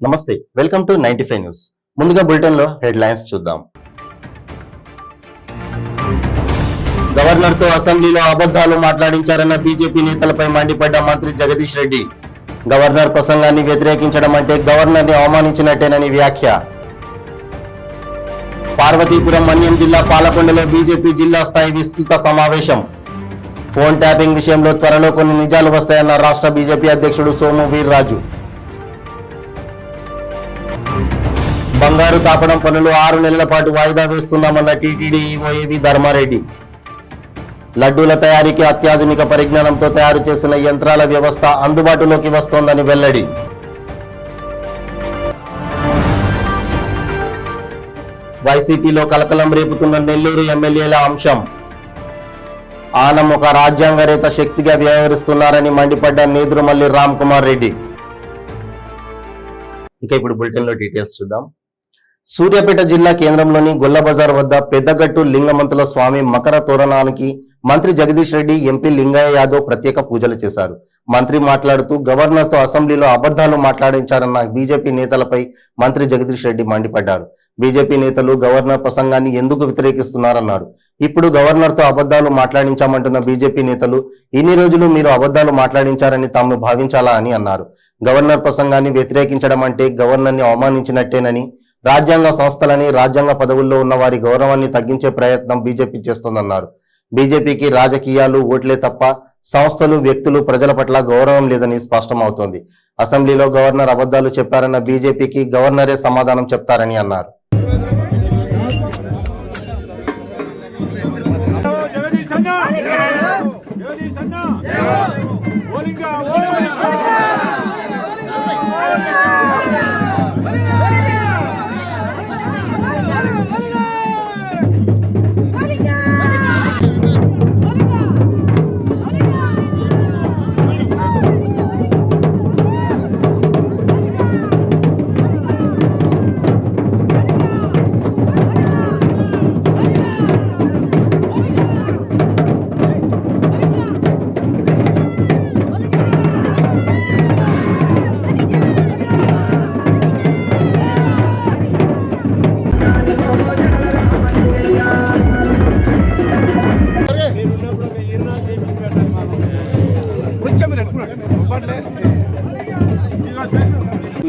నమస్తే, welcome to 95 news. ముందుగా bulletin లో హెడ్ లైన్స్ చూద్దాం. గవర్నర్ తో అసెంబ్లీలో అబద్ధాలు మాట్లాడించారన్న బీజేపీ నేతలపై మండిపడ్డ మంత్రి జగదీష్ రెడ్డి. గవర్నర్ ప్రసంగాన్ని వ్యతిరేకించడం అంటే గవర్నర్ ని అవమానించినట్టేనని వ్యాఖ్య. పార్వతీపురం మన్యం జిల్లా పాలకొండలో బీజేపీ జిల్లా స్థాయి విస్తృత సమావేశం. ఫోన్ ట్యాపింగ్ విషయంలో త్వరలో కొన్ని నిజాలు వస్తాయన్న రాష్ట్ర బీజేపీ అధ్యక్షుడు సోము వీర్రాజు. బంగారు తాపడం పనులు 6 నెలల పాటు వాయిదా వేస్తున్నామన్న టీటీడీ ఈవో ఏవి ధర్మారెడ్డి. లడ్డూల తయారీకి అత్యాధునిక పరిజ్ఞానంతో తయారు చేసిన యంత్రాల వ్యవస్థ అందుబాటులోకి వస్తోందని వెల్లడి. వైసీపీలో కలకలం రేపుతున్న నెల్లూరు ఎమ్మెల్యేల అంశం. ఆనం ఒక రాజ్యాంగరేత శక్తిగా వ్యవహరిస్తున్నారని మండిపడ్డ నేదురుమల్లి రామ్ కుమార్ రెడ్డి. ఇంకా ఇప్పుడు బులెటిన్ లో డీటెయిల్స్ చూద్దాం. సూర్యాపేట జిల్లా కేంద్రంలోని గొల్లబజార్ వద్ద పెద్దగట్టు లింగమంతుల స్వామి మకర తోరణానికి మంత్రి జగదీష్ రెడ్డి, ఎంపీ లింగయ్య యాదవ్ ప్రత్యేక పూజలు చేశారు. మంత్రి మాట్లాడుతూ గవర్నర్ తో అసెంబ్లీలో అబద్ధాలు మాట్లాడించారన్న బీజేపీ నేతలపై మంత్రి జగదీష్ రెడ్డి మండిపడ్డారు. బీజేపీ నేతలు గవర్నర్ ప్రసంగాన్ని ఎందుకు వ్యతిరేకిస్తున్నారన్నారు. ఇప్పుడు గవర్నర్ తో అబద్ధాలు మాట్లాడించామంటున్న బీజేపీ నేతలు ఇన్ని రోజులు మీరు అబద్ధాలు మాట్లాడించారని తాము భావించాలా అని అన్నారు. గవర్నర్ ప్రసంగాన్ని వ్యతిరేకించడం అంటే గవర్నర్ ని అవమానించినట్టేనని, రాజ్యాంగ సంస్థలని, రాజ్యాంగ పదవుల్లో ఉన్న వారి గౌరవాన్ని తగ్గించే ప్రయత్నం బీజేపీ చేస్తోందన్నారు. బీజేపీకి రాజకీయాలు, ఓట్లే తప్ప సంస్థలు, వ్యక్తులు, ప్రజల పట్ల గౌరవం లేదని స్పష్టమవుతోంది. అసెంబ్లీలో గవర్నర్ అబద్ధాలు చెప్పారన్న బీజేపీకి గవర్నరే సమాధానం చెప్తారని అన్నారు.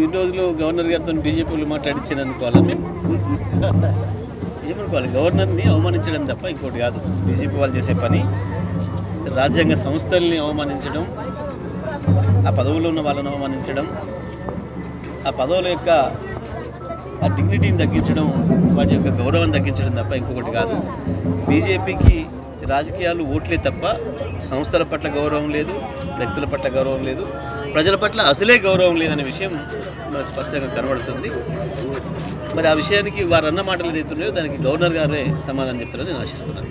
ఈ రోజులో గవర్నర్ గారితో బీజేపీలు మాట్లాడించారనుకోవాలా? మేము ఏమనుకోవాలి? గవర్నర్ని అవమానించడం తప్ప ఇంకోటి కాదు. బీజేపీ వాళ్ళు చేసే పని రాజ్యాంగ సంస్థల్ని అవమానించడం, ఆ పదవుల్లో ఉన్న వాళ్ళని అవమానించడం, ఆ పదవుల యొక్క ఆ డిగ్నిటీని తగ్గించడం, వాటి యొక్క గౌరవం తగ్గించడం తప్ప ఇంకొకటి కాదు. బీజేపీకి రాజకీయాలు, ఓట్లే తప్ప సంస్థల పట్ల గౌరవం లేదు, వ్యక్తుల పట్ల గౌరవం లేదు, ప్రజల పట్ల అసలే గౌరవం లేదనే విషయం స్పష్టంగా కనబడుతుంది. మరి ఆ విషయానికి వారు అన్న మాటలు ఏదైతున్నాయో దానికి గవర్నర్ గారే సమాధానం చెప్తారని నేను ఆశిస్తున్నాను.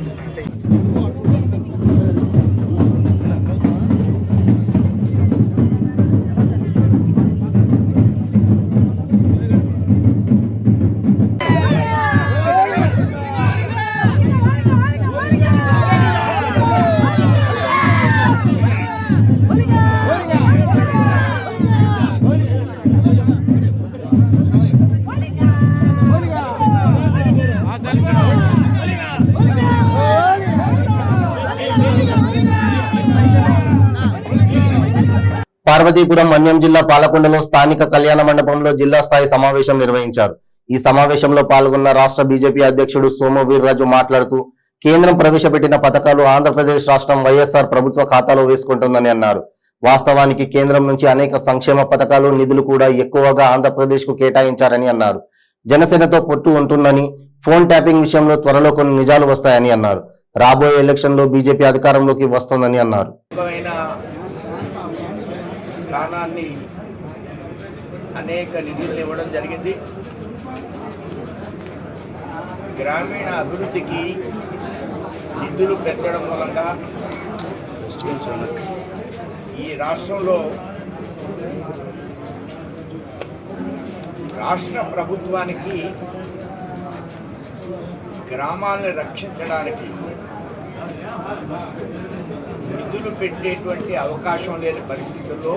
పార్వతీపురం మన్యం జిల్లా పాలకొండలో స్థానిక కళ్యాణ మండపంలో జిల్లా స్థాయి సమావేశం నిర్వహించారు. ఈ సమావేశంలో పాల్గొన్న రాష్ట్ర బీజేపీ అధ్యక్షుడు సోము వీర్రాజు మాట్లాడుతూ కేంద్రం ప్రవేశపెట్టిన పథకాలు ఆంధ్రప్రదేశ్ రాష్ట్రం వైఎస్ఆర్ ప్రభుత్వ ఖాతాలో వేసుకుంటుందని అన్నారు. వాస్తవానికి కేంద్రం నుంచి అనేక సంక్షేమ పథకాలు, నిధులు కూడా ఎక్కువగా ఆంధ్రప్రదేశ్ కు కేటాయించారని అన్నారు. జనసేనతో పొత్తు ఉంటుందని, ఫోన్ ట్యాపింగ్ విషయంలో త్వరలో కొన్ని నిజాలు వస్తాయని అన్నారు. రాబోయే ఎలక్షన్ లో బీజేపీ అధికారంలోకి వస్తోందని అన్నారు. స్థానాన్ని అనేక నిధులు ఇవ్వడం జరిగింది. గ్రామీణ అభివృద్ధికి నిధులు పెంచడం మూలంగా ఈ రాష్ట్రంలో రాష్ట్ర ప్రభుత్వానికి గ్రామాలను రక్షించడానికి నిధులు పెట్టేటువంటి అవకాశం లేని పరిస్థితుల్లో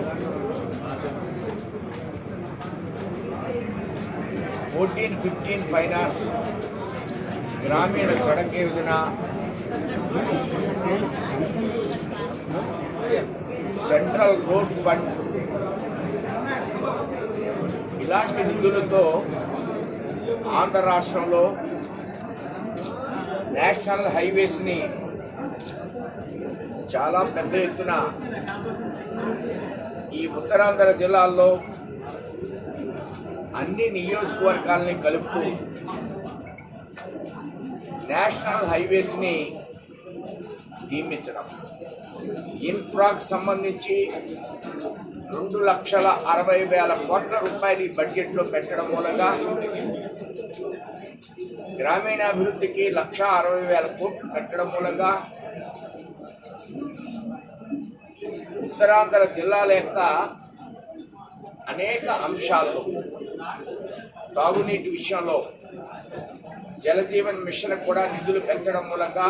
14-15 ఫైనాన్స్, గ్రామీణ Sadak Yojana, central road fund ఇలాంటి నిధులతో ఆంధ్ర రాష్ట్రంలో నేషనల్ హైవేస్ని చాలా పెద్ద ఎత్తున ఈ ఉత్తరాంధ్ర జిల్లాల్లో అన్ని నియోజకవర్గాలని కలుపుతూ నేషనల్ హైవేస్ని నియమించడం, ఇన్ఫ్రాకు సంబంధించి 2,60,000 కోట్ల రూపాయలు ఈ బడ్జెట్లో పెట్టడం మూలంగా గ్రామీణాభివృద్ధికి 1,60,000 కోట్లు పెట్టడం మూలంగా ఉత్తరాంధ్ర జిల్లాల యొక్క అనేక అంశాల్లో తాగునీటి విషయంలో జలజీవన్ మిషన్ కూడా నిధులు పెంచడం మూలంగా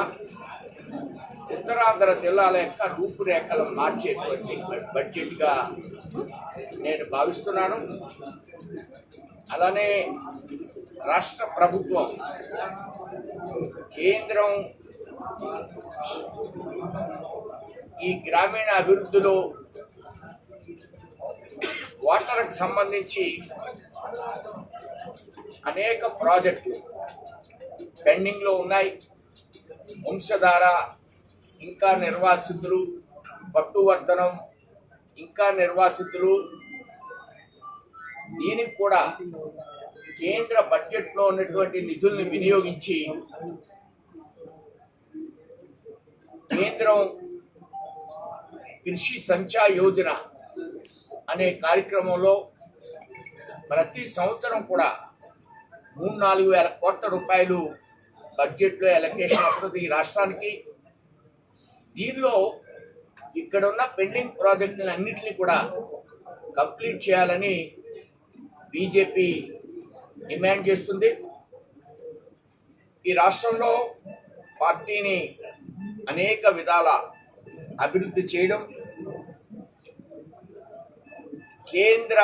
ఉత్తరాంధ్ర జిల్లాల యొక్క రూపురేఖలు మార్చేటువంటి బడ్జెట్గా నేను భావిస్తున్నాను. అలానే రాష్ట్ర ప్రభుత్వం కేంద్రం ఈ గ్రామీణ అభివృద్ధిలో వాటర్కి సంబంధించి అనేక ప్రాజెక్టులు పెండింగ్లో ఉన్నాయి. వంశధార, ఇంకా నిర్వాసితులు, పట్టువర్ధనం, ఇంకా నిర్వాసితులు, దీనికి కూడా కేంద్ర బడ్జెట్లో ఉన్నటువంటి నిధుల్ని వినియోగించి కేంద్రం కృషి సంచా యోజన అనే కార్యక్రమంలో ప్రతి సంవత్సరం కూడా 3-4 వేల కోట్ల రూపాయలు బడ్జెట్లో ఎలకేషన్ వస్తుంది ఈ రాష్ట్రానికి. దీనిలో ఇక్కడున్న పెండింగ్ ప్రాజెక్టులు అన్నింటినీ కూడా కంప్లీట్ చేయాలని బీజేపీ డిమాండ్ చేస్తుంది. ఈ రాష్ట్రంలో పార్టీని అనేక విధాల అభివృద్ధి చేయడం, కేంద్ర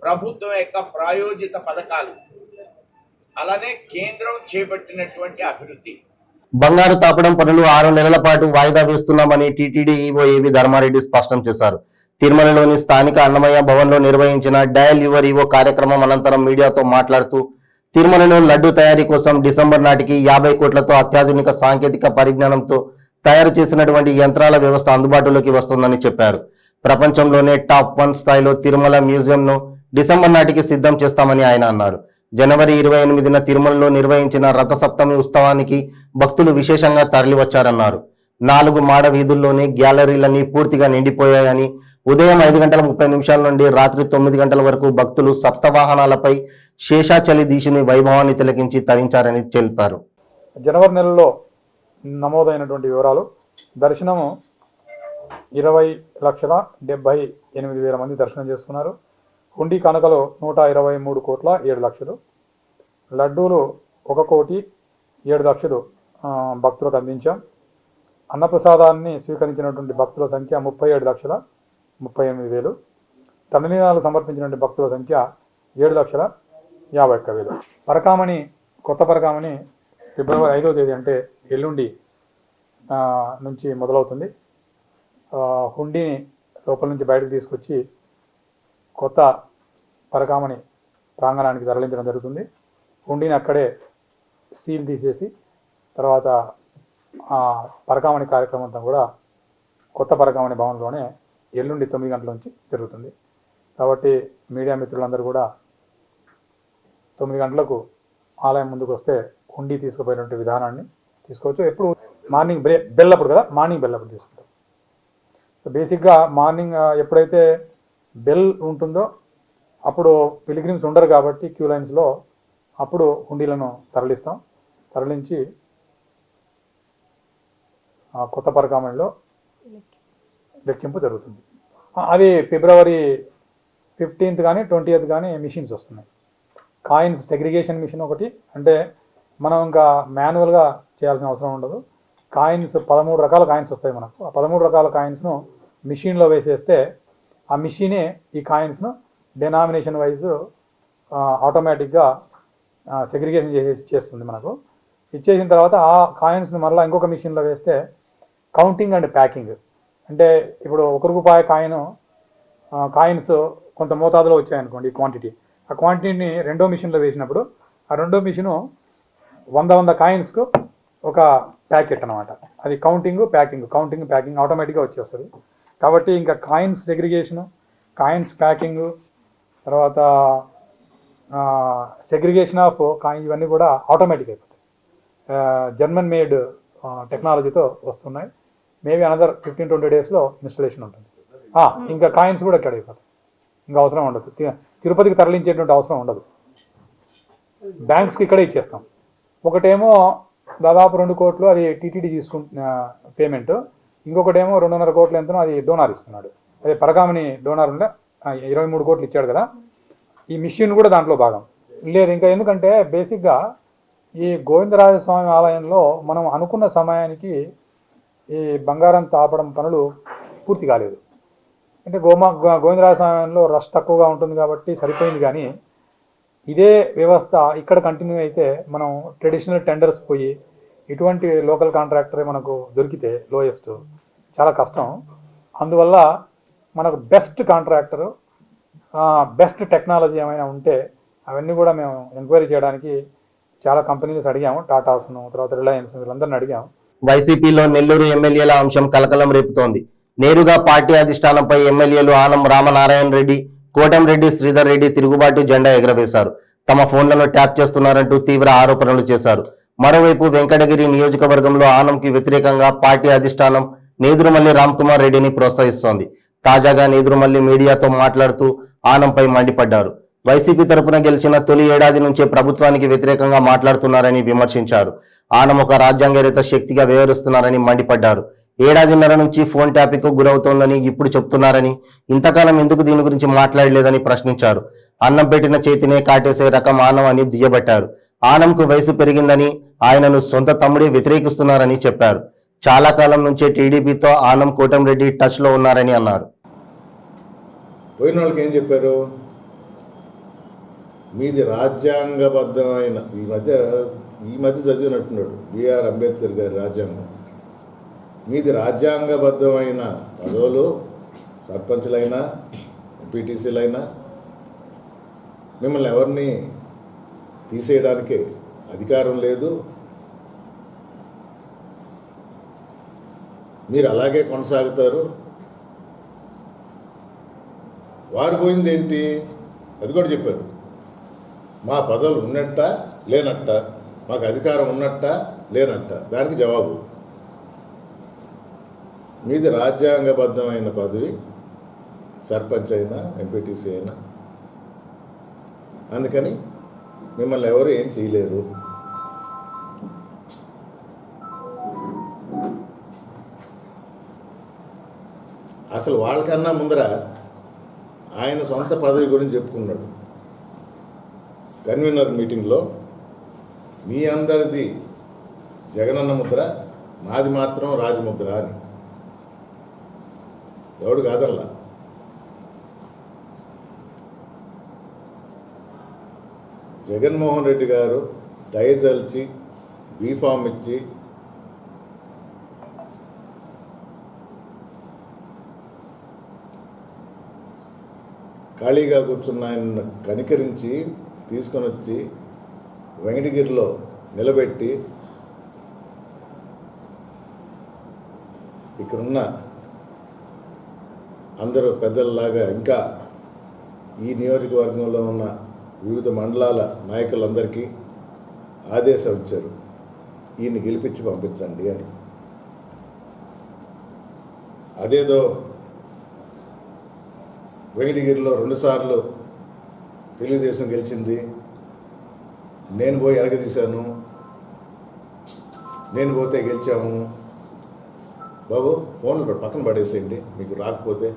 ప్రభుత్వం యొక్క ప్రాయోజిత పథకాలు, అలానే కేంద్రం చేపట్టినటువంటి అభివృద్ధి. బంగారు తాపడం పనులు 6 నెలల పాటు వాయిదా వేస్తున్నామని టీటీడీ ఈవో ఏవి ధర్మారెడ్డి స్పష్టం చేశారు. తిరుమలలోని స్థానిక అన్నమయ్య భవన్లో నిర్వహించిన డయల్ యువర్ ఈవో కార్యక్రమం అనంతరం మీడియాతో మాట్లాడుతూ తిరుమలలో లడ్డు తయారీ కోసం డిసెంబర్ నాటికి 50 కోట్లతో అత్యాధునిక సాంకేతిక పరిజ్ఞానంతో తయారు చేసినటువంటి యంత్రాల వ్యవస్థ అందుబాటులోకి వస్తుందని చెప్పారు. ప్రపంచంలోనే టాప్ 1 స్థాయిలో తిరుమల మ్యూజియంను డిసెంబర్ నాటికి సిద్ధం చేస్తామని ఆయన అన్నారు. జనవరి 28న తిరుమలలో నిర్వహించిన రథసప్తమి ఉత్సవానికి భక్తులు విశేషంగా తరలివచ్చారన్నారు. 4 మాడ వీధుల్లోని గ్యాలరీలన్నీ పూర్తిగా నిండిపోయాయని, ఉదయం 5:30 నుండి రాత్రి 9 గంటల వరకు భక్తులు సప్తవాహనాలపై శేషాచలి దీశుని వైభవాన్ని తిలకించి తరించారని తెలిపారు. జనవరి నెలలో నమోదైనటువంటి వివరాలు: దర్శనము 20,78,000 మంది దర్శనం చేసుకున్నారు. హుండీ కానుకలు 123,07,00,000, లడ్డూలు 1,07,00,000 భక్తులకు అందించాం. అన్నప్రసాదాన్ని స్వీకరించినటువంటి భక్తుల సంఖ్య 37,38,000. తమిళనాడు సమర్పించినటువంటి భక్తుల సంఖ్య 7,51,000. పరకామణి, కొత్త పరకామణి ఫిబ్రవరి 5వ తేదీ అంటే ఎల్లుండి నుంచి మొదలవుతుంది. హుండీని లోపల నుంచి బయటకు తీసుకొచ్చి కొత్త పరకామణి ప్రాంగణానికి తరలించడం జరుగుతుంది. హుండీని అక్కడే సీల్ తీసేసి తర్వాత పరకామణి కార్యక్రమం అంతా కూడా కొత్త పరకామణి భవన్లోనే ఎల్లుండి 9 గంటల నుంచి జరుగుతుంది. కాబట్టి మీడియా మిత్రులందరూ కూడా 9 గంటలకు ఆలయం ముందుకు వస్తే హుండీ తీసుకుపోయినటువంటి విధానాన్ని తీసుకోవచ్చు. ఎప్పుడు మార్నింగ్ బెల్ అప్పుడు కదా, మార్నింగ్ బెల్ అప్పుడు తీసుకుంటాం. సో బేసిక్గా మార్నింగ్ ఎప్పుడైతే బెల్ ఉంటుందో అప్పుడు పిలిగ్రిమ్స్ ఉండరు కాబట్టి క్యూ లైన్స్లో అప్పుడు హుండీలను తరలించి కొత్త పరకామణిలో లెక్కింపు జరుగుతుంది. అది ఫిబ్రవరి 15th కానీ 20th కానీ మిషన్స్ వస్తున్నాయి. కాయిన్స్ సెగ్రిగేషన్ మిషన్ ఒకటి, అంటే మనం ఇంకా మాన్యువల్గా చేయాల్సిన అవసరం ఉండదు. కాయిన్స్ 13 రకాల కాయిన్స్ వస్తాయి మనకు. ఆ 13 రకాల కాయిన్స్ను మిషన్లో వేసేస్తే ఆ మిషనే ఈ కాయిన్స్ను డెనామినేషన్ వైజ్ ఆటోమేటిక్గా సెగ్రిగేషన్ చేస్తుంది మనకు. ఇచ్చేసిన తర్వాత ఆ కాయిన్స్ని మళ్ళీ ఇంకొక మిషన్లో వేస్తే కౌంటింగ్ అండ్ ప్యాకింగ్. అంటే ఇప్పుడు ₹1 కాయిన్స్ కొంత మోతాదులో వచ్చాయనుకోండి క్వాంటిటీ, ఆ క్వాంటిటీని రెండో మిషన్లో వేసినప్పుడు ఆ రెండో మిషను 100 కాయిన్స్కు ఒక ప్యాకెట్ అనమాట. అది కౌంటింగ్ ప్యాకింగ్ ఆటోమేటిక్గా వచ్చేస్తుంది. కాబట్టి ఇంకా కాయిన్స్ సెగ్రిగేషను, కాయిన్స్ ప్యాకింగు, తర్వాత సెగ్రిగేషన్ ఆఫ్ కాయిన్స్ ఇవన్నీ కూడా ఆటోమేటిక్ అయిపోతాయి. జర్మన్ మేడ్ టెక్నాలజీతో వస్తున్నాయి. మేబీ అనదర్ 15-20 డేస్లో ఇన్స్టలేషన్ ఉంటుంది. ఇంకా కాయిన్స్ కూడా ఇక్కడ అయిపోతాయి. ఇంకా అవసరం ఉండదు, తిరుపతికి తరలించేటువంటి అవసరం ఉండదు. బ్యాంక్స్కి ఇక్కడే ఇచ్చేస్తాం. ఒకటేమో దాదాపు 2 కోట్లు, అది టీటీడీ పేమెంట్. ఇంకొకటేమో 2.5 కోట్లు ఎంతనో అది డోనార్ ఇస్తున్నాడు. అదే పరకామణి డోనార్ ఉండే 23 కోట్లు ఇచ్చాడు కదా. ఈ మిషన్ కూడా దాంట్లో భాగం లేదు. ఇంకా ఎందుకంటే బేసిక్గా ఈ గోవిందరాజస్వామి ఆలయంలో మనం అనుకున్న సమయానికి ఈ బంగారం తాపడం పనులు పూర్తి కాలేదు. అంటే గోవిందరాజస్వామిలో రష్ తక్కువగా ఉంటుంది కాబట్టి సరిపోయింది. కానీ ఇదే వ్యవస్థ ఇక్కడ కంటిన్యూ అయితే మనం ట్రెడిషనల్ టెండర్స్ పోయి ఇటువంటి లోకల్ కాంట్రాక్టరే మనకు దొరికితే లోయెస్ట్ చాలా కష్టం. అందువల్ల మనకు బెస్ట్ కాంట్రాక్టరు, బెస్ట్ టెక్నాలజీ ఏమైనా ఉంటే అవన్నీ కూడా మేము ఎంక్వైరీ చేయడానికి చాలా కంపెనీస్ అడిగాము. టాటాస్ను, తర్వాత రిలయన్స్, వీళ్ళందరిని అడిగాము. వైసీపీలో నెల్లూరు ఎమ్మెల్యేల అంశం కలకలం రేపుతోంది. నేరుగా పార్టీ అధిష్టానంపై ఎమ్మెల్యేలు ఆనం రామనారాయణ రెడ్డి, కోటంరెడ్డి శ్రీధర్ రెడ్డి తిరుగుబాటు జెండా ఎగరవేశారు. తమ ఫోన్లను ట్యాప్ చేస్తున్నారంటూ తీవ్ర ఆరోపణలు చేశారు. మరోవైపు వెంకటగిరి నియోజకవర్గంలో ఆనంకి వ్యతిరేకంగా పార్టీ అధిష్టానం నేదురుమల్లి రామ్కుమార్ రెడ్డిని ప్రోత్సహిస్తోంది. తాజాగా నేదురుమల్లి మీడియాతో మాట్లాడుతూ ఆనంపై మండిపడ్డారు. వైసీపీ తరపున గెలిచిన తొలి ఏడాది నుంచే ప్రభుత్వానికి వ్యతిరేకంగా మాట్లాడుతున్నారని విమర్శించారు. ఆనం ఒక రాజ్యాంగేతర శక్తిగా వ్యవహరిస్తున్నారని మండిపడ్డారు. ఏడాదిన్నర నుంచి ఫోన్ ట్యాపింగ్కు గురవుతోందని ఇప్పుడు చెప్తున్నారని, ఇంతకాలం ఎందుకు దీని గురించి మాట్లాడలేదని ప్రశ్నించారు. అన్నం పెట్టిన చేతినే కాటేసే రకం ఆనం అని దుయ్యబట్టారు. ఆనంకు వయసు పెరిగిందని, ఆయనను సొంత తమ్ముడే వ్యతిరేకిస్తున్నారని చెప్పారు. చాలా కాలం నుంచే టీడీపీతో ఆనం కోటంరెడ్డి టచ్ లో ఉన్నారని అన్నారు. పోయిన వాళ్ళకి ఏం చెప్పారు? మీది రాజ్యాంగబద్ధమైన, ఈ మధ్య చదివినట్టున్నాడు బిఆర్ అంబేద్కర్ గారి రాజ్యాంగం. మీది రాజ్యాంగబద్ధమైన పదవులు, సర్పంచ్లైనా ఎంపీటీసీలైనా మిమ్మల్ని ఎవరిని తీసేయడానికి అధికారం లేదు. మీరు అలాగే కొనసాగుతారు. వారు పోయింది ఏంటి? అది కూడా చెప్పారు. మా పదవులు ఉన్నట్ట లేనట్ట, మాకు అధికారం ఉన్నట్ట లేనట్ట. దానికి జవాబు, మీది రాజ్యాంగబద్ధమైన పదవి, సర్పంచ్ అయినా ఎంపీటీసీ అయినా, అందుకని మిమ్మల్ని ఎవరు ఏం చేయలేరు. అసలు వాళ్ళకన్నా ముందర ఆయన సొంత పదవి గురించి చెప్పుకున్నాడు కన్వీనర్ మీటింగ్లో. మీ అందరిది జగనన్న ముద్ర, నాది మాత్రం రాజముద్ర అని. ఎవడు కాదల్లా. జగన్మోహన్ రెడ్డి గారు దయచల్చి బీఫామ్ ఇచ్చి ఖాళీగా కూర్చున్న ఆయన కనికరించి తీసుకొని వచ్చి వెంకటగిరిలో నిలబెట్టి ఇక్కడున్న అందరూ పెద్దలలాగా ఇంకా ఈ నియోజకవర్గంలో ఉన్న వివిధ మండలాల నాయకులందరికీ ఆదేశం ఇచ్చారు, ఈయన్ని గెలిపించి పంపించండి అని. అదేదో వెంకటగిరిలో 2 సార్లు తెలుగుదేశం గెలిచింది, నేను పోయి ఎరగదీశాను, నేను పోతే గెలిచాము. బాబు ఫోన్లు పక్కన పడేసేయండి మీకు రాకపోతే.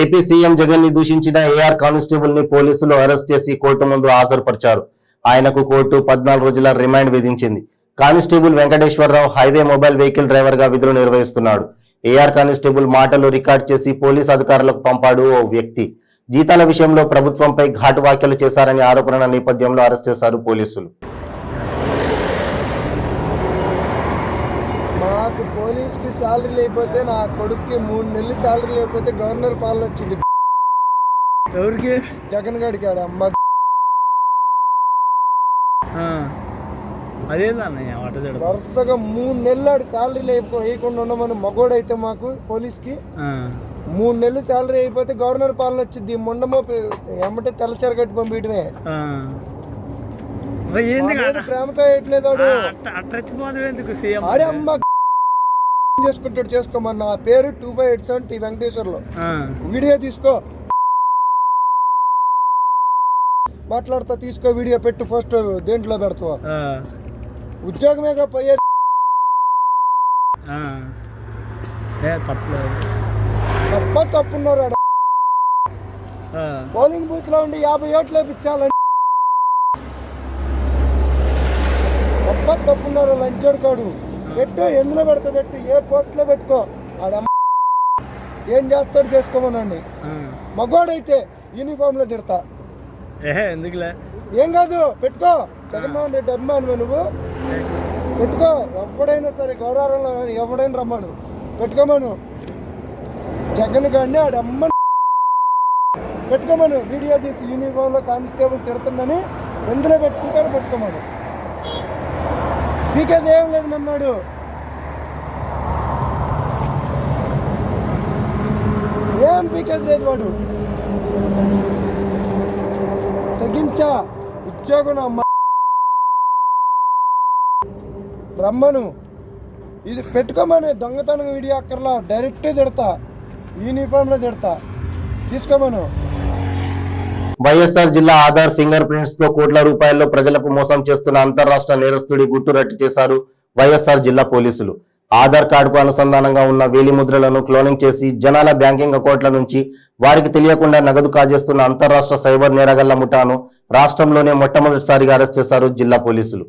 ఏపీ సీఎం జగన్ ని దూషించిన ఏఆర్ కానిస్టేబుల్ ని పోలీసులు అరెస్ట్ చేసి కోర్టు ముందు హాజరుపరిచారు. ఆయనకు కోర్టు 14 రోజుల రిమాండ్ విధించింది. Constable Venkateswararao highway mobile vehicle driver గా విధులు నిర్వహిస్తున్నాడు. ఏఆర్ కానిస్టేబుల్ మాటలు రికార్డ్ చేసి పోలీస్ అధికారులకు పంపాడు ఓ వ్యక్తి. జీతాల విషయంలో ప్రభుత్వంపై ఘాటు వ్యాఖ్యలు చేశారని ఆరోపణల నేపథ్యంలో అరెస్ట్ చేశారు పోలీసులు. మాకు పోలీస్కి శాలరీ లేకపోతే నా కొడుక్కి 3 నెలలు శాలరీ లేకపోతే గవర్నర్ పాలన వచ్చింది. ఎవరికి? జగన్ గడికి ఆడ అమ్మ అదేందన్నయ్య వరుసగా 3 నెలలు ఆడి శాలరీ వేయకుండా ఉండమని మగోడైతే మాకు పోలీస్కి 3 నెలలు శాలరీ అయిపోతే గవర్నర్ పాలన వచ్చింది. మొండమో ఎమ్మటే తెల్లచారు కట్టి పంపించడమే. ప్రేమతో వేయట్లేదు ఆడే అమ్మ చేసుకుంటాడు. చేసుకోమన్న నా పేరు 2587 వెంకటేశ్వర్లో వీడియో తీసుకో, మాట్లాడతా, తీసుకో వీడియో పెట్టు, ఫస్ట్ దేంట్లో పెడతావా? ఉద్యోగమేగా పోయేది. తప్పున్నారు ఆడ. పోలింగ్ బూత్ లో ఉండి 50 ఓట్లు వేయించాలని తప్పున్నారు. లంచోడు కాడు పెట్టు, ఎందులో పెడతా పెట్టు, ఏ పోస్ట్ లో పెట్టుకో. ఆడ ఏం చేస్తాడు చేసుకోమనండి. మగోడైతే యూనిఫామ్ లో తిడతా. ఎందుకులే, ఏం కాదు పెట్టుకో. జగన్మోహన్ రెడ్డి అభిమానులు నువ్వు పెట్టుకో. ఎవడైనా సరే గౌరవంలో ఎవడైనా రమ్మను పెట్టుకోమను. జగన్ గారిని ఆడమ్మ పెట్టుకోమను. వీడియో తీసి యూనిఫామ్ లో కానిస్టేబుల్ తిడుతుందని ఎందులో పెట్టుకుంటారో పెట్టుకోమను. పీకేది ఏం లేదు నన్నాడు. ఏం పీకేది లేదు వాడు. తగ్గించా ఉద్యోగం అమ్మ రమ్మను. ఇది పెట్టుకోమని. దొంగతనం వీడియో అక్కర్లా, డైరెక్ట్ తిడతా, యూనిఫామ్ లో తిడతా, తీసుకోమను. వైఎస్ఆర్ జిల్లా ఆధార్ ఫింగర్ ప్రింట్స్ తో కోట్ల రూపాయల్లో ప్రజలకు మోసం చేస్తున్న అంతర్రాష్ట్ర నేరస్తుడి గుట్టు రట్టు చేశారు వైఎస్ఆర్ జిల్లా పోలీసులు. ఆధార్ కార్డుకు అనుసంధానంగా ఉన్న వేలిముద్రలను క్లోనింగ్ చేసి జనాల బ్యాంకింగ్ అకౌంట్ల నుంచి వారికి తెలియకుండా నగదు కాజేస్తున్న అంతర్రాష్ట్ర సైబర్ నేరగళ్ల ముఠాను రాష్ట్రంలోనే మొట్టమొదటిసారిగా అరెస్ట్ చేశారు జిల్లా పోలీసులు.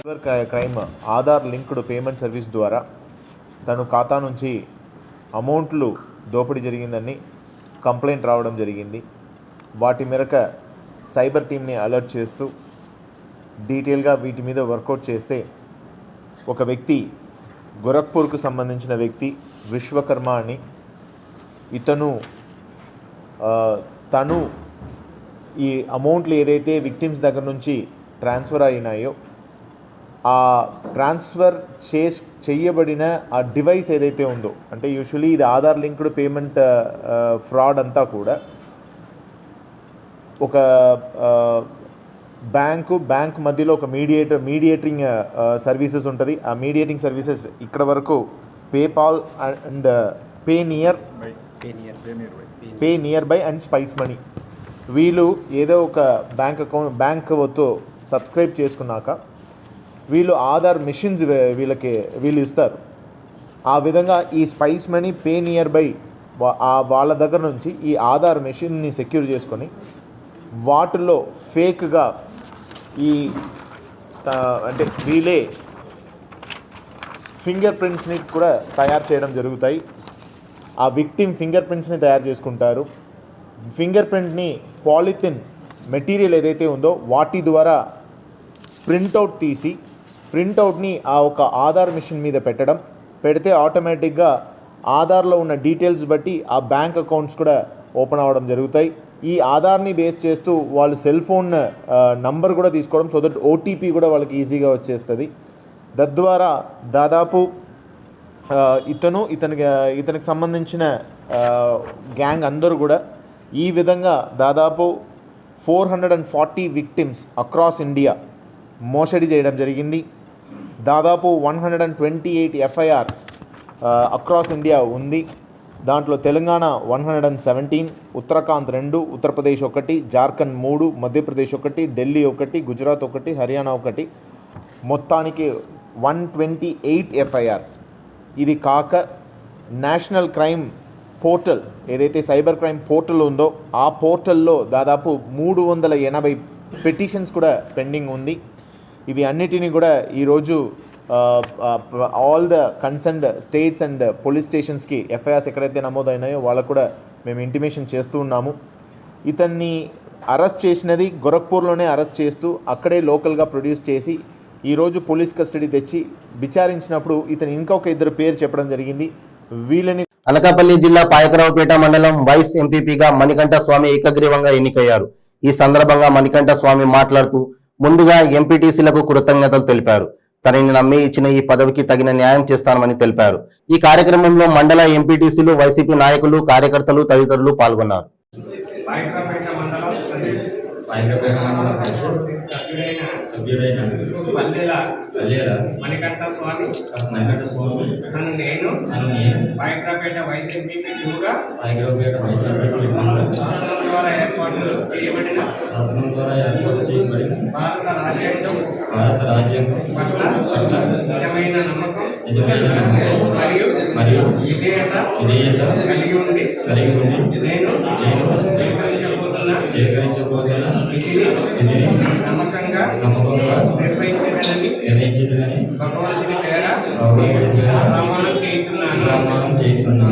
Cyber crime Aadhaar linked payment service ద్వారా తన ఖాతా నుంచి అమౌంట్లు దోపిడీ జరిగిందని కంప్లైంట్ రావడం జరిగింది. వాటి మేరకు సైబర్ టీమ్ని అలర్ట్ చేస్తూ డీటెయిల్గా వీటి మీద వర్కౌట్ చేస్తే ఒక వ్యక్తి, గోరఖ్పూర్కు సంబంధించిన వ్యక్తి విశ్వకర్మ అని, తను ఈ అమౌంట్లు ఏదైతే విక్టిమ్స్ దగ్గర నుంచి ట్రాన్స్ఫర్ అయినాయో ఆ ట్రాన్స్ఫర్ చేయబడిన ఆ డివైస్ ఏదైతే ఉందో, అంటే యూజువలీ ఇది ఆధార్ లింక్డ్ పేమెంట్ ఫ్రాడ్ అంతా కూడా ఒక బ్యాంక్ మధ్యలో ఒక మీడియేటింగ్ సర్వీసెస్ ఉంటుంది. ఆ మీడియేటింగ్ సర్వీసెస్ ఇక్కడ వరకు PayPal and pay near by and spice money, వీళ్ళు ఏదో ఒక బ్యాంక్ సబ్స్క్రైబ్ చేసుకున్నాక వీళ్ళు ఆధార్ మిషన్స్ వీళ్ళు ఇస్తారు. ఆ విధంగా ఈ spice money, pay near by వాళ్ళ దగ్గర నుంచి ఈ ఆధార్ మెషిన్ని సెక్యూర్ చేసుకొని వాటిల్లో ఫేక్గా అంటే వీళ్ళే ఫింగర్ ప్రింట్స్ని కూడా తయారు చేయడం జరుగుతాయి. ఆ విక్టిమ్ ఫింగర్ ప్రింట్స్ని తయారు చేసుకుంటారు. ఫింగర్ ప్రింట్ని పాలిథిన్ మెటీరియల్ ఏదైతే ఉందో వాటి ద్వారా ప్రింట్అవుట్ తీసి ప్రింట్అవుట్ని ఆ ఒక ఆధార్ మిషన్ మీద పెడితే ఆటోమేటిక్గా ఆధార్లో ఉన్న డీటెయిల్స్ బట్టి ఆ బ్యాంక్ అకౌంట్స్ కూడా ఓపెన్ అవ్వడం జరుగుతాయి. ఈ ఆధార్ని బేస్ చేస్తూ వాళ్ళు సెల్ ఫోన్ నంబర్ కూడా తీసుకోవడం, సో దట్ ఓటీపీ కూడా వాళ్ళకి ఈజీగా వచ్చేస్తుంది. తద్వారా దాదాపు ఇతనికి సంబంధించిన గ్యాంగ్ అందరూ కూడా ఈ విధంగా దాదాపు 440 విక్టిమ్స్ అక్రాస్ ఇండియా మోసడి చేయడం జరిగింది. దాదాపు 128 ఎఫ్ఐఆర్ అక్రాస్ ఇండియా ఉంది. దాంట్లో తెలంగాణ 117, ఉత్తరాఖండ్ 2, ఉత్తరప్రదేశ్ 1, జార్ఖండ్ 3, మధ్యప్రదేశ్ 1, ఢిల్లీ 1, గుజరాత్ 1, హర్యానా 1, మొత్తానికి 128 ఎఫ్ఐఆర్. ఇది కాక నేషనల్ క్రైమ్ పోర్టల్ ఏదైతే సైబర్ క్రైమ్ పోర్టల్ ఉందో ఆ పోర్టల్లో దాదాపు 380 పిటిషన్స్ కూడా పెండింగ్ ఉంది. ఇవి అన్నిటినీ కూడా ఈరోజు all the concerned states and police స్టేషన్స్కి ఎఫ్ఐఆర్స్ ఎక్కడైతే నమోదైనాయో వాళ్ళకు కూడా మేము ఇంటిమేషన్ చేస్తూ ఉన్నాము. ఇతన్ని అరెస్ట్ చేసినది గోరఖ్పూర్లోనే అరెస్ట్ చేస్తూ అక్కడే లోకల్గా ప్రొడ్యూస్ చేసి ఈరోజు పోలీస్ కస్టడీ తెచ్చి విచారించినప్పుడు ఇతను ఇంకొక 2 పేరు చెప్పడం జరిగింది. వీళ్ళని అనకాపల్లి జిల్లా పాయకరావుపేట మండలం వైస్ ఎంపీపీగా మణికంఠ స్వామి ఏకగ్రీవంగా ఎన్నికయ్యారు. ఈ సందర్భంగా మణికంఠ స్వామి మాట్లాడుతూ ముందుగా ఎంపీటీసీలకు కృతజ్ఞతలు తెలిపారు. తనని నమ్మి ఇచ్చిన ఈ పదవికి తగిన న్యాయం చేస్తానని తెలిపారు. ఈ కార్యక్రమంలో మండల ఎంపీటీసీలు, వైసీపీ నాయకులు, కార్యకర్తలు తదితరులు పాల్గొన్నారు. మణికంఠ స్వామి నన్ను నేను పాయకరావుపేట వైస్ ఎంపీపీ టూగా ద్వారా ఏర్పాటు చేయబడిన భారత రాజ్యాంగం పట్ల నిజమైన నమ్మకం మరియు విధేయత కలిగి ఉండి నేను స్వీకరించబోతున్న విధిని నమ్మకంగా నిర్వహించదని భగవంతుని పేర ప్రమాణం చేస్తున్నాను.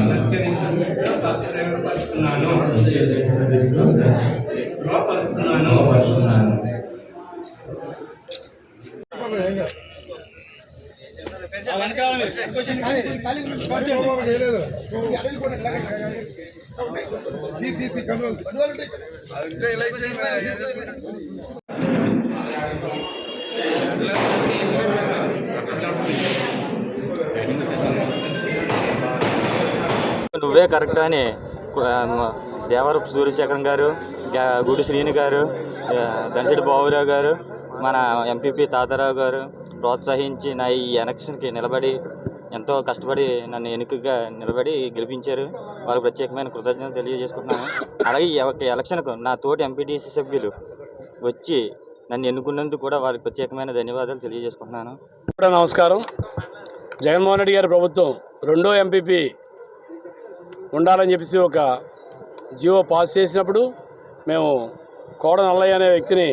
నువ్వే కరెక్ట్ అని దేవరపు సూర్యశేఖరం గారు, గుడి శ్రీని గారు, దనిశెట్టి బాబురావు గారు, మన ఎంపీపీ తాతారావు గారు ప్రోత్సహించి నా ఈ ఎలక్షన్కి నిలబడి ఎంతో కష్టపడి నన్ను ఎన్నికగా నిలబడి గెలిపించారు. వారికి ప్రత్యేకమైన కృతజ్ఞతలు తెలియజేసుకుంటున్నాను. అలాగే ఈ ఎలక్షన్కు నా తోటి ఎంపీటీసీ సభ్యులు వచ్చి నన్ను ఎన్నుకున్నందుకు కూడా వారికి ప్రత్యేకమైన ధన్యవాదాలు తెలియజేసుకుంటున్నాను. నమస్కారం. జగన్మోహన్ రెడ్డి గారి ప్రభుత్వం 2వ ఎంపీపీ ఉండాలని చెప్పేసి ఒక జీవో పాస్ చేసినప్పుడు మేము కోడ నల్లయ్య అనే వ్యక్తిని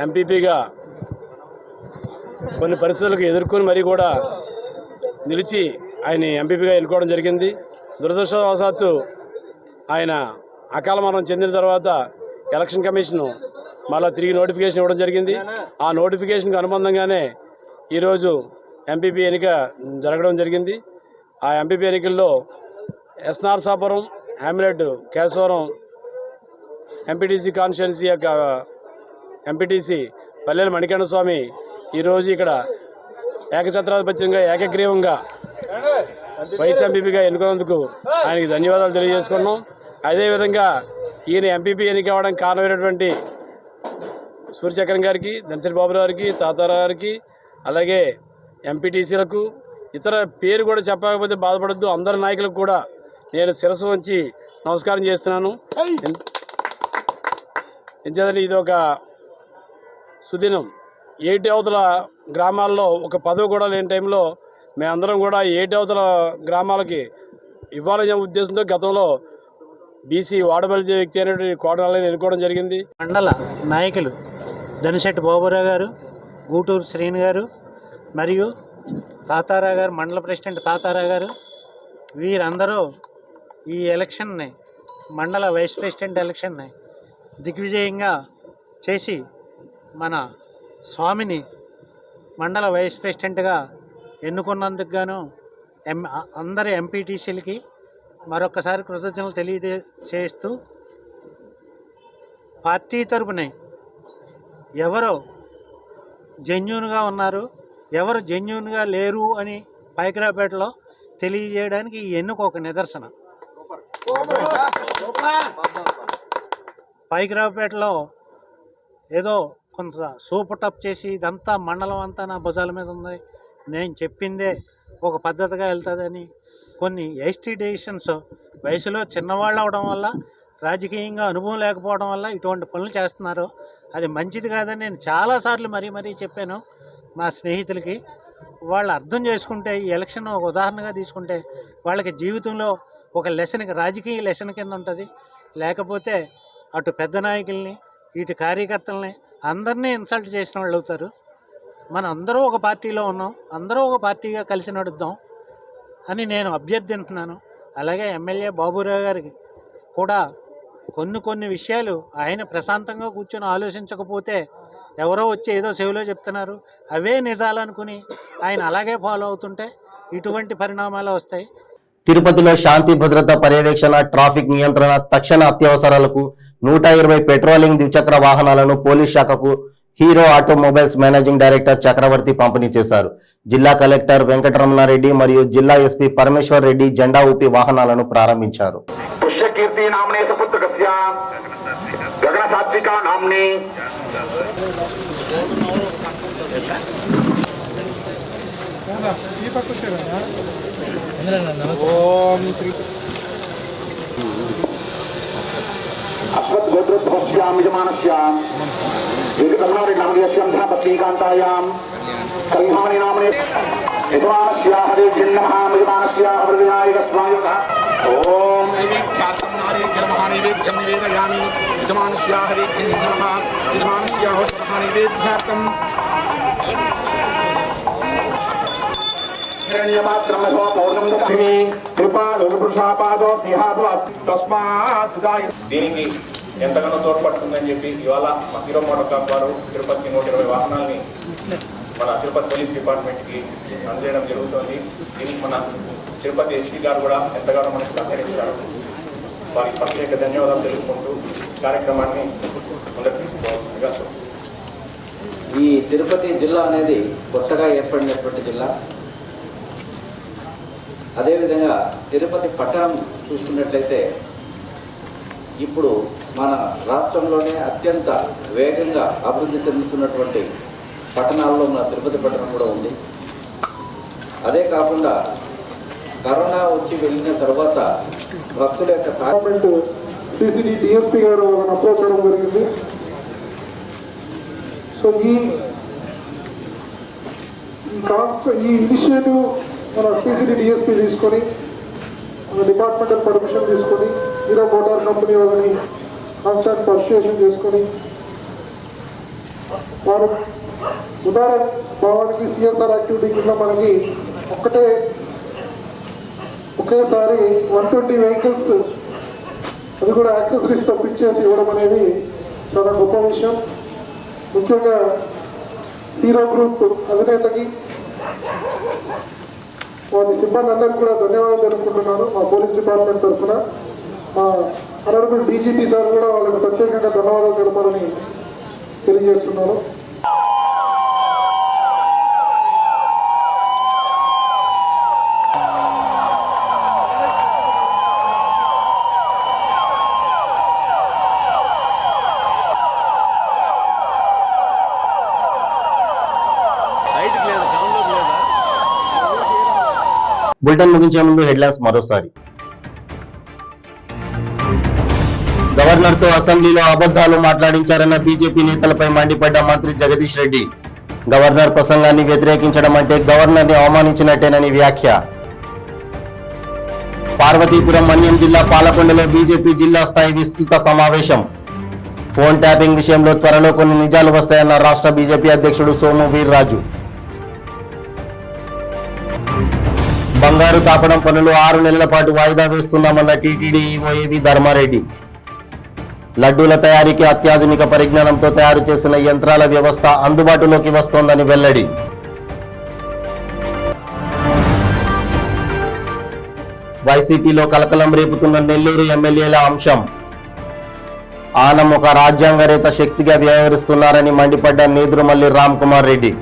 ఎంపీపీగా కొన్ని పరిస్థితులకు ఎదుర్కొని మరీ కూడా నిలిచి ఆయన ఎంపీపీగా ఎన్నుకోవడం జరిగింది. దురదృష్టవశాత్తు ఆయన అకాల మరణం చెందిన తర్వాత ఎలక్షన్ కమిషన్ మళ్ళీ తిరిగి నోటిఫికేషన్ ఇవ్వడం జరిగింది. ఆ నోటిఫికేషన్కి అనుబంధంగానే ఈరోజు ఎంపీపీ ఎన్నిక జరగడం జరిగింది. ఆ ఎంపీపీ ఎన్నికల్లో ఎస్నార్సాపురం, హ్యామిలెట్, కేశవరం ఎంపీటీసీ కాన్స్టిట్యున్సీ యొక్క ఎంపీటీసీ పల్లెల మణికంఠ స్వామి ఈరోజు ఇక్కడ ఏకఛత్రాధిపత్యంగా ఏకగ్రీవంగా వైస్ ఎంపీపీగా ఎన్నుకున్నందుకు ఆయనకి ధన్యవాదాలు తెలియజేసుకున్నాం. అదేవిధంగా ఈయన ఎంపీపీ ఎన్నిక అవ్వడానికి కారణమైనటువంటి సూర్యచక్రం గారికి, దనిశెట్టి బాబురావు గారికి, తాతారావు గారికి, అలాగే ఎంపీటీసీలకు, ఇతర పేరు కూడా చెప్పకపోతే బాధపడద్దు, అందరి నాయకులకు కూడా నేను శిరస్సు వంచి నమస్కారం చేస్తున్నాను. ఎందుకంటే ఇది ఒక సుదినం. 8 అవతల గ్రామాల్లో ఒక పదవి కూడా లేని టైంలో మేమందరం కూడా 8 అవతల గ్రామాలకి ఇవ్వాలనే ఉద్దేశంతో గతంలో బీసీ వాడబలిచే వ్యక్తి అనేటువంటి కోడలను ఎన్నుకోవడం జరిగింది. మండల నాయకులు దనిశెట్టి బాబురావు గారు, గూటూరు శ్రీని గారు మరియు తాతారావు గారు, మండల ప్రెసిడెంట్ తాతారావు గారు, వీరందరూ ఈ ఎలక్షన్ని, మండల వైస్ ప్రెసిడెంట్ ఎలక్షన్ని దిగ్విజయంగా చేసి మన స్వామిని మండల వైస్ ప్రెసిడెంట్గా ఎన్నుకున్నందుకు గాను అందరి ఎంపీటీసీలకి మరొకసారి కృతజ్ఞతలు తెలియజేస్తూ, పార్టీ తరపున ఎవరు జెన్యూన్గా ఉన్నారు, ఎవరు జెన్యూన్గా లేరు అని పాయకరావుపేటలో తెలియజేయడానికి ఈ ఎన్నిక ఒక నిదర్శనం. పాయకరావుపేటలో ఏదో కొంత సూపర్ టప్ చేసి ఇదంతా మండలం అంతా నా భుజాల మీద ఉంది, నేను చెప్పిందే ఒక పద్ధతిగా వెళ్తుందని కొన్ని ఎస్టీ డెసిషన్స్ వయసులో చిన్నవాళ్ళు అవడం వల్ల, రాజకీయంగా అనుభవం లేకపోవడం వల్ల ఇటువంటి పనులు చేస్తున్నారు. అది మంచిది కాదని నేను చాలాసార్లు మరీ చెప్పాను మా స్నేహితులకి. వాళ్ళు అర్థం చేసుకుంటే ఈ ఎలక్షన్ ఒక ఉదాహరణగా తీసుకుంటే వాళ్ళకి జీవితంలో ఒక లెసన్కి, రాజకీయ లెసన్ కింద ఉంటుంది. లేకపోతే అటు పెద్ద నాయకుల్ని, ఇటు కార్యకర్తల్ని అందరినీ ఇన్సల్ట్ చేసిన వాళ్ళు అవుతారు. మనం అందరూ ఒక పార్టీలో ఉన్నాం, అందరూ ఒక పార్టీగా కలిసి నడుద్దాం అని నేను అభ్యర్థిస్తున్నాను. అలాగే ఎమ్మెల్యే బాబురావు గారికి కూడా కొన్ని విషయాలు ఆయన ప్రశాంతంగా కూర్చొని ఆలోచించకపోతే ఎవరో వచ్చి ఏదో చెవిలో చెప్తున్నారు, అవే నిజాలు అనుకుని ఆయన అలాగే ఫాలో అవుతుంటే ఇటువంటి పరిణామాలు వస్తాయి. తిరుపతిలో శాంతి భద్రత పర్యవేక్షణ, ట్రాఫిక్ నియంత్రణ, తక్షణ అత్యవసరాలకు 120 పెట్రోలింగ్ ద్విచక్ర వాహనాలను పోలీస్ శాఖకు హీరో ఆటోమొబైల్స్ మేనేజింగ్ డైరెక్టర్ చక్రవర్తి పంపిణీ చేశారు. జిల్లా కలెక్టర్ వెంకటరమణారెడ్డి మరియు జిల్లా ఎస్పీ పరమేశ్వర్ రెడ్డి జెండా ఊపి వాహనాలను ప్రారంభించారు. अस्मद्गोत्रोद्भवस्यां यजमानस्यां वेंकटरमणारेड्डी धनपत्नीकान्तायां कल्याणी नामने यजमानस्या हरे नमः यजमानस्या वरविनायकस्वामिनः ओम नैवेद्यार्थं नारीर्घ्यमः नैवेद्यं निवेदयामि यजमानस्या हरे नमः यजमानस्या होष्टः नैवेद्यार्थं దీనికి ఎంతగానో తోడ్పడుతుందని చెప్పి ఇవాళ మా హీరో మోటార్ కాప్ వారు తిరుపతికి 120 వాహనాలని మన తిరుపతి పోలీస్ డిపార్ట్మెంట్కి అందజేయడం జరుగుతుంది. దీనికి మన తిరుపతి ఎస్పీ గారు కూడా ఎంతగానో మనకు సహకరించారు. వారికి ప్రత్యేక ధన్యవాదాలు తెలుపుకుంటూ కార్యక్రమాన్ని ముందుకు తీసుకోవాల్సిందిగా. ఈ తిరుపతి జిల్లా అనేది కొత్తగా ఏర్పడినటువంటి జిల్లా. అదేవిధంగా తిరుపతి పట్టణం చూసుకున్నట్లయితే ఇప్పుడు మన రాష్ట్రంలోనే అత్యంత వేగంగా అభివృద్ధి చెందుతున్నటువంటి పట్టణాల్లో మన తిరుపతి పట్టణం కూడా ఉంది. అదే కాకుండా కరోనా వచ్చి వెళ్ళిన తర్వాత భక్తుల యొక్క గవర్నమెంట్ సిసిడి డిఎస్పీ గారు అప్రోచ్ అవ్వడం జరిగింది. సో ఈ ఇనిషియేటివ్ మన సిసిడి డిఎస్పీ తీసుకొని మన డిపార్ట్మెంటల్ పర్మిషన్ తీసుకొని హీరో మోటార్ కంపెనీ వాళ్ళని కాన్స్టాంట్ పర్సుయేషన్ చేసుకొని వారు ఉదార భావానికి సిఎస్ఆర్ యాక్టివిటీ కింద మనకి ఒకేసారి 120 వెహికల్స్ అది కూడా యాక్సెసరీస్తో ఫిట్ చేసి ఇవ్వడం అనేది చాలా గొప్ప విషయం. ముఖ్యంగా హీరో గ్రూప్ అధినేతకి వారి సిబ్బంది అందరికీ కూడా ధన్యవాదాలు తెలుపుకుంటున్నాను. మా పోలీస్ డిపార్ట్మెంట్ తరఫున మా ఆనరబుల్ డీజీపీ సార్ కూడా వాళ్ళకి ప్రత్యేకంగా ధన్యవాదాలు తెలపాలని తెలియజేస్తున్నాను. బులెటిన్ ముగించే ముందు హెడ్లైన్స్ మరోసారి. గవర్నర్ తో అసెంబ్లీలో అబద్ధాలు మాట్లాడించారన్న బీజేపీ నేతలపై మండిపడ్డ మంత్రి జగదీష్ రెడ్డి. గవర్నర్ ప్రసంగాన్ని వ్యతిరేకించడం అంటే గవర్నర్ ని అవమానించినట్టేనని వ్యాఖ్య. పార్వతీపురం మన్యం జిల్లా పాలకొండలో బీజేపీ జిల్లా స్థాయి విస్తృత సమావేశం. ఫోన్ ట్యాపింగ్ విషయంలో త్వరలో కొన్ని నిజాలు వస్తాయన్న రాష్ట్ర బీజేపీ అధ్యక్షుడు సోము వీర్రాజు. బంగారు తాపడం పనులు 6 నెలల పాటు వాయిదా వేస్తున్నామన్న టీటీడీ ఈవో ఏవి ధర్మారెడ్డి. లడ్డూల తయారీకి అత్యాధునిక పరిజ్ఞానంతో తయారు చేసిన యంత్రాల వ్యవస్థ అందుబాటులోకి వస్తోందని వెల్లడి. వైసీపీలో కలకలం రేపుతున్న నెల్లూరు ఎమ్మెల్యేల అంశం. ఆనం ఒక రాజ్యాంగరేత శక్తిగా వ్యవహరిస్తున్నారని మండిపడ్డ నేదురుమల్లి రామ్ కుమార్ రెడ్డి.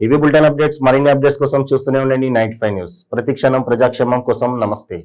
ఇవి బులెటిన్ అప్డేట్స్. మరిన్ని అప్డేట్స్ కోసం చూస్తూనే ఉండండి 95 న్యూస్. ప్రతిక్షణం ప్రజాక్షేమం కోసం. నమస్తే.